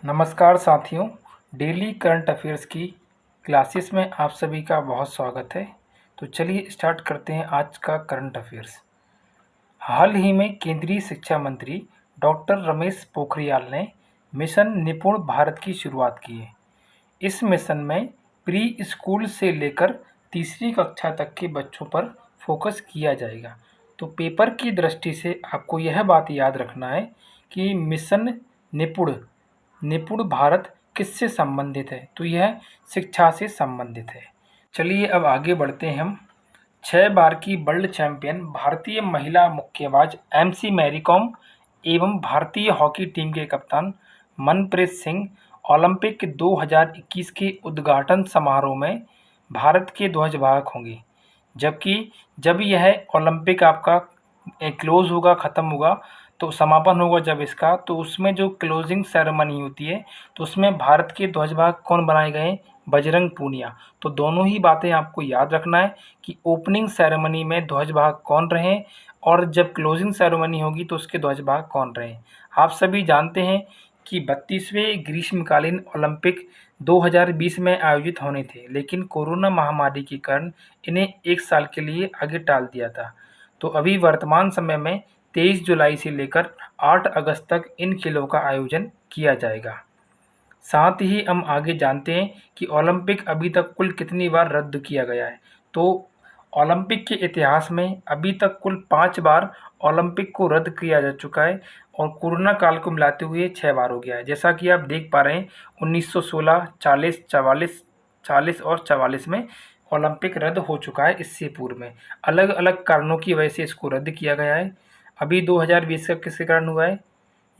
नमस्कार साथियों, daily current affairs की क्लासेस में आप सभी का बहुत स्वागत है। तो चलिए स्टार्ट करते हैं आज का करंट अफेयर्स। हाल ही में केंद्रीय शिक्षा मंत्री डॉक्टर रमेश पोखरियाल ने मिशन निपुण भारत की शुरुआत की है। इस मिशन में प्री स्कूल से लेकर तीसरी कक्षा तक के बच्चों पर फोकस किया जाएगा। तो पेपर की दृष्टि से आपको यह बात याद रखना है कि मिशन निपुण निपुण भारत किससे संबंधित है, तो यह शिक्षा से संबंधित है। चलिए अब आगे बढ़ते हैं हम। 6 बार की वर्ल्ड चैंपियन भारतीय महिला मुक्केबाज एमसी मैरी कॉम एवं भारतीय हॉकी टीम के कप्तान मनप्रीत सिंह ओलंपिक 2021 के उद्घाटन समारोह में भारत के ध्वजवाहक होंगे। जबकि जब यह ओलंपिक आपका क्लोज होगा, ख़त्म होगा, तो समापन होगा जब इसका, तो उसमें जो क्लोजिंग सेरेमनी होती है तो उसमें भारत के ध्वजवाहक कौन बनाए गए? बजरंग पूनिया। तो दोनों ही बातें आपको याद रखना है कि ओपनिंग सेरेमनी में ध्वजवाहक कौन रहे और जब क्लोजिंग सेरेमनी होगी तो उसके ध्वजवाहक कौन रहे। आप सभी जानते हैं कि 32वें ग्रीष्मकालीन ओलंपिक 2020 में आयोजित होने थे, लेकिन कोरोना महामारी के कारण इन्हें 1 साल के लिए आगे टाल दिया था। तो अभी वर्तमान समय में 23 जुलाई से लेकर 8 अगस्त तक इन खेलों का आयोजन किया जाएगा। साथ ही हम आगे जानते हैं कि ओलंपिक अभी तक कुल कितनी बार रद्द किया गया है। तो ओलंपिक के इतिहास में अभी तक कुल 5 बार ओलंपिक को रद्द किया जा चुका है और कोरोना काल को मिलाते हुए 6 बार हो गया है। जैसा कि आप देख पा रहे हैं 1916, 40, 44, 40 और 44 में ओलंपिक रद्द हो चुका है। इससे पूर्व में अलग अलग कारणों की वजह से इसको रद्द किया गया है। अभी 2020 का किसके कारण हुआ है?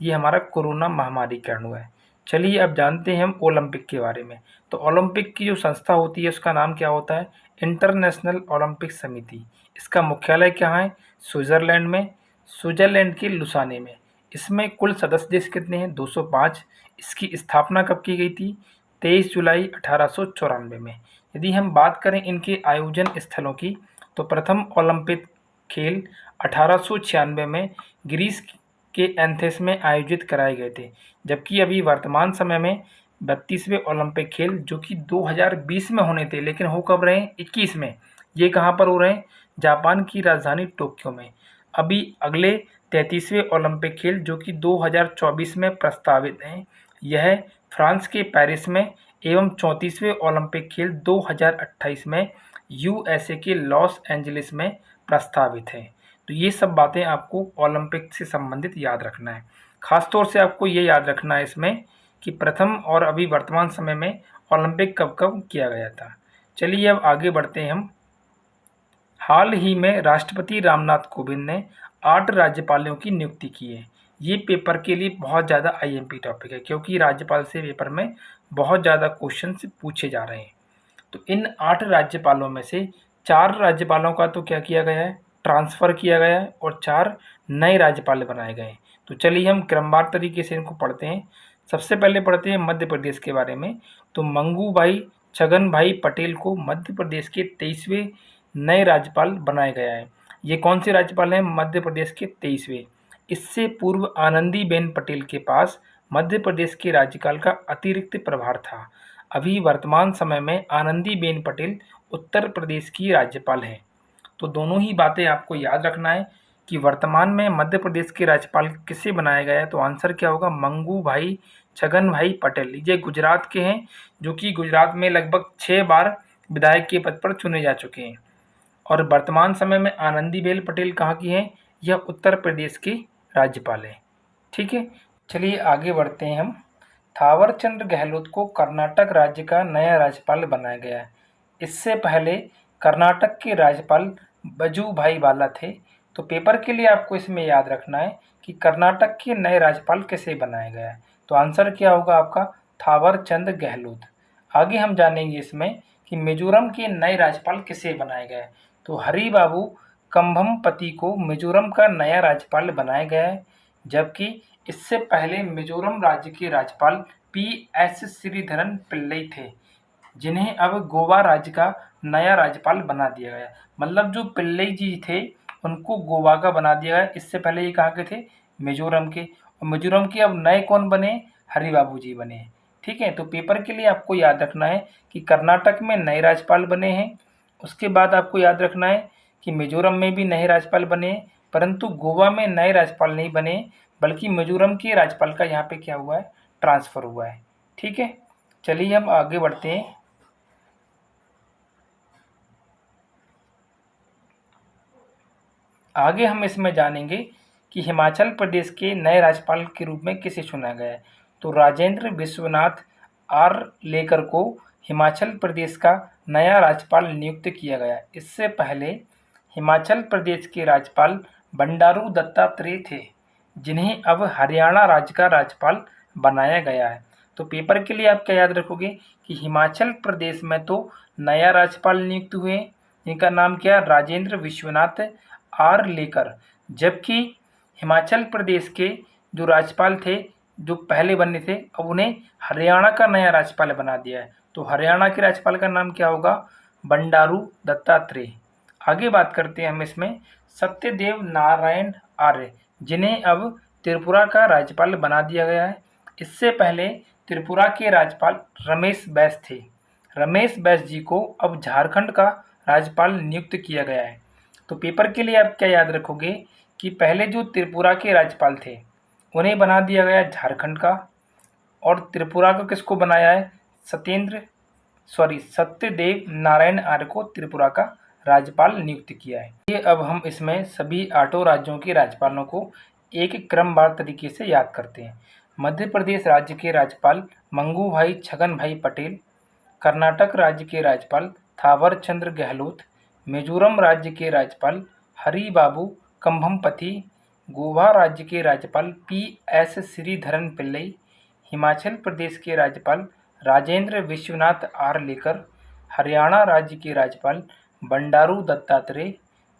ये हमारा कोरोना महामारी के कारण हुआ है। चलिए अब जानते हैं हम ओलंपिक के बारे में। तो ओलंपिक की जो संस्था होती है उसका नाम क्या होता है? इंटरनेशनल ओलंपिक समिति। इसका मुख्यालय कहाँ है? स्विट्ज़रलैंड में, स्विट्ज़रलैंड के लुसाने में। इसमें कुल सदस्य देश कितने हैं? 205। इसकी स्थापना कब की गई थी? 23 जुलाई 1894 में। यदि हम बात करें इनके आयोजन स्थलों की, तो प्रथम ओलंपिक खेल 1896 में ग्रीस के एथेंस में आयोजित कराए गए थे। जबकि अभी वर्तमान समय में 32वें ओलंपिक खेल जो कि 2020 में होने थे, लेकिन हो कब रहे हैं? 21 में। ये कहाँ पर हो रहे हैं? जापान की राजधानी टोक्यो में। अभी अगले 33वें ओलंपिक खेल जो कि 2024 में प्रस्तावित हैं, यह फ्रांस के पेरिस में एवं 34वें ओलंपिक खेल 2028 में यूएसए के लॉस एंजलिस में प्रस्तावित है। तो ये सब बातें आपको ओलंपिक से संबंधित याद रखना है। खास तौर से आपको ये याद रखना है इसमें कि प्रथम और अभी वर्तमान समय में ओलंपिक कब कब किया गया था। चलिए अब आगे बढ़ते हैं हम। हाल ही में राष्ट्रपति रामनाथ कोविंद ने 8 राज्यपालों की नियुक्ति की है। ये पेपर के लिए बहुत ज़्यादा आईएमपी टॉपिक है, क्योंकि राज्यपाल से पेपर में बहुत ज़्यादा क्वेश्चन पूछे जा रहे हैं। तो इन 8 राज्यपालों में से 4 राज्यपालों का तो क्या किया गया है? ट्रांसफ़र किया गया है और 4 नए राज्यपाल बनाए गए हैं। तो चलिए हम क्रमवार तरीके से इनको पढ़ते हैं। सबसे पहले पढ़ते हैं मध्य प्रदेश के बारे में। तो मंगू भाई छगन भाई पटेल को मध्य प्रदेश के 23वें नए राज्यपाल बनाया गया है। ये कौन से राज्यपाल हैं? मध्य प्रदेश के 23वें। इससे पूर्व आनंदीबेन पटेल के पास मध्य प्रदेश के राज्यपाल का अतिरिक्त प्रभार था। अभी वर्तमान समय में आनंदीबेन पटेल उत्तर प्रदेश की राज्यपाल हैं। तो दोनों ही बातें आपको याद रखना है कि वर्तमान में मध्य प्रदेश के राज्यपाल किसे बनाया गया है। तो आंसर क्या होगा? मंगू भाई छगन भाई पटेल। ये गुजरात के हैं, जो कि गुजरात में लगभग 6 बार विधायक के पद पर चुने जा चुके हैं। और वर्तमान समय में आनंदीबेन पटेल कहाँ की हैं? यह उत्तर प्रदेश की राज्यपाल है। ठीक है, चलिए आगे बढ़ते हैं हम। थावरचंद गहलोत को कर्नाटक राज्य का नया राज्यपाल बनाया गया है। इससे पहले कर्नाटक के राज्यपाल वजुभाई वाला थे। तो पेपर के लिए आपको इसमें याद रखना है कि कर्नाटक के नए राज्यपाल किसे बनाया गया है। तो आंसर क्या होगा आपका? थावरचंद गहलोत। आगे हम जानेंगे इसमें कि मिजोरम के नए राज्यपाल किसे बनाया गया है। तो हरिबाबू कंभमपति को मिजोरम का नया राज्यपाल बनाया गया है। जबकि इससे पहले मिजोरम राज्य के राज्यपाल पी.एस. श्रीधरन पिल्लई थे, जिन्हें अब गोवा राज्य का नया राज्यपाल बना दिया गया। मतलब जो पिल्लई जी थे उनको गोवा का बना दिया गया। इससे पहले ये कहाँ के थे? मिजोरम के। और मिजोरम के अब नए कौन बने? हरिबाबू जी बने हैं। ठीक है, तो पेपर के लिए आपको याद रखना है कि कर्नाटक में नए राज्यपाल बने हैं। उसके बाद आपको याद रखना है कि मिजोरम में भी नए राज्यपाल बने हैं, परंतु गोवा में नए राज्यपाल नहीं बने, बल्कि मिजोरम के राज्यपाल का यहाँ पे क्या हुआ है, ट्रांसफ़र हुआ है। ठीक है, चलिए हम आगे बढ़ते हैं। आगे हम इसमें जानेंगे कि हिमाचल प्रदेश के नए राज्यपाल के रूप में किसे चुना गया है। तो राजेंद्र विश्वनाथ आर्लेकर को हिमाचल प्रदेश का नया राज्यपाल नियुक्त किया गया। इससे पहले हिमाचल प्रदेश के राज्यपाल बंडारू दत्तात्रेय थे, जिन्हें अब हरियाणा राज्य का राज्यपाल बनाया गया है। तो पेपर के लिए आप क्या याद रखोगे कि हिमाचल प्रदेश में तो नया राज्यपाल नियुक्त हुए, इनका नाम क्या, राजेंद्र विश्वनाथ आर्लेकर, जबकि हिमाचल प्रदेश के जो राज्यपाल थे, जो पहले बने थे, अब उन्हें हरियाणा का नया राज्यपाल बना दिया है। तो हरियाणा के राज्यपाल का नाम क्या होगा, बंडारू दत्तात्रेय। आगे बात करते हैं हम इसमें सत्यदेव नारायण आर्य, जिन्हें अब त्रिपुरा का राज्यपाल बना दिया गया है। इससे पहले त्रिपुरा के राज्यपाल रमेश बैस थे। रमेश बैस जी को अब झारखंड का राज्यपाल नियुक्त किया गया है। तो पेपर के लिए आप क्या याद रखोगे कि पहले जो त्रिपुरा के राज्यपाल थे, उन्हें बना दिया गया झारखंड का, और त्रिपुरा को किसको बनाया है, सत्यदेव नारायण आर्य को त्रिपुरा का राज्यपाल नियुक्त किया है। ये अब हम इसमें सभी 8 राज्यों के राज्यपालों को एक क्रमवार तरीके से याद करते हैं। मध्य प्रदेश राज्य के राज्यपाल मंगू भाई छगन भाई पटेल, कर्नाटक राज्य के राज्यपाल थावर चंद्र गहलोत, मिजोरम राज्य के राज्यपाल हरिबाबू कंभमपति, गोवा राज्य के राज्यपाल PS श्रीधरन पिल्लई, हिमाचल प्रदेश के राज्यपाल राजेंद्र विश्वनाथ आर्लेकर, हरियाणा राज्य के राज्यपाल बंडारू दत्तात्रेय,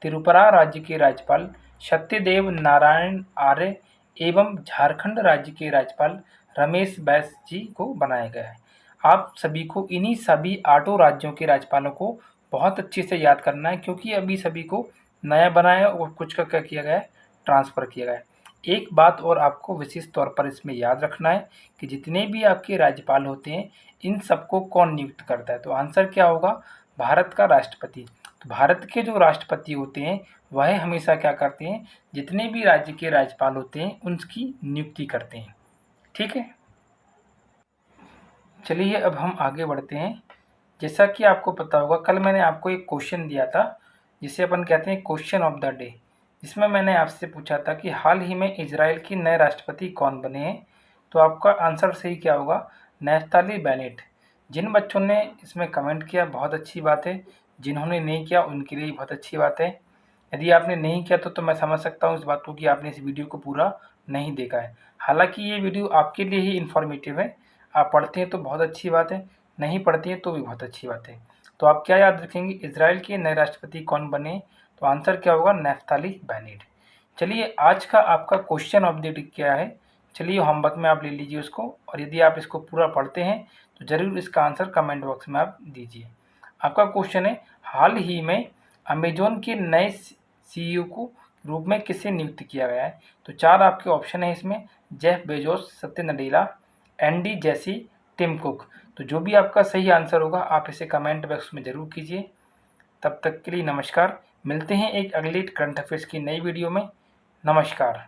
त्रिपुरा राज्य के राज्यपाल सत्यदेव नारायण आर्य एवं झारखंड राज्य के राज्यपाल रमेश बैस जी को बनाया गया है। आप सभी को इन्हीं सभी 8 राज्यों के राज्यपालों को बहुत अच्छे से याद करना है, क्योंकि अभी सभी को नया बनाया और कुछ का क्या किया गया है, ट्रांसफ़र किया गया है। एक बात और आपको विशेष तौर पर इसमें याद रखना है कि जितने भी आपके राज्यपाल होते हैं, इन सबको कौन नियुक्त करता है। तो आंसर क्या होगा, भारत का राष्ट्रपति। तो भारत के जो राष्ट्रपति होते हैं वह हमेशा क्या करते हैं, जितने भी राज्य के राज्यपाल होते हैं उनकी नियुक्ति करते हैं। ठीक है, चलिए अब हम आगे बढ़ते हैं। जैसा कि आपको पता होगा, कल मैंने आपको एक क्वेश्चन दिया था, जिसे अपन कहते हैं क्वेश्चन ऑफ द डे, जिसमें मैंने आपसे पूछा था कि हाल ही में इजराइल के नए राष्ट्रपति कौन बने हैं। तो आपका आंसर सही क्या होगा, नफ्ताली बेनेट। जिन बच्चों ने इसमें कमेंट किया बहुत अच्छी बात है, जिन्होंने नहीं किया उनके लिए बहुत अच्छी बात है। यदि आपने नहीं किया तो मैं समझ सकता हूँ इस बात को कि आपने इस वीडियो को पूरा नहीं देखा है। हालांकि ये वीडियो आपके लिए ही इन्फॉर्मेटिव है, आप पढ़ते हैं तो बहुत अच्छी बात है, नहीं पढ़ती हैं तो भी बहुत अच्छी बात है। तो आप क्या याद रखेंगे, इजराइल के नए राष्ट्रपति कौन बने, तो आंसर क्या होगा, नफ्ताली बेनेट। चलिए आज का आपका क्वेश्चन ऑफ द डे क्या है, चलिए होमवर्क में आप ले लीजिए उसको, और यदि आप इसको पूरा पढ़ते हैं तो ज़रूर इसका आंसर कमेंट बॉक्स में आप दीजिए। आपका क्वेश्चन है, हाल ही में अमेजोन के नए CEO को रूप में किसे नियुक्त किया गया है। तो 4 आपके ऑप्शन है इसमें, जेफ बेजोस, सत्य Nadella, Andy Jassy, Tim cook. तो जो भी आपका सही आंसर होगा आप इसे कमेंट बॉक्स में ज़रूर कीजिए। तब तक के लिए नमस्कार, मिलते हैं एक अगली करंट अफेयर्स की नई वीडियो में। नमस्कार।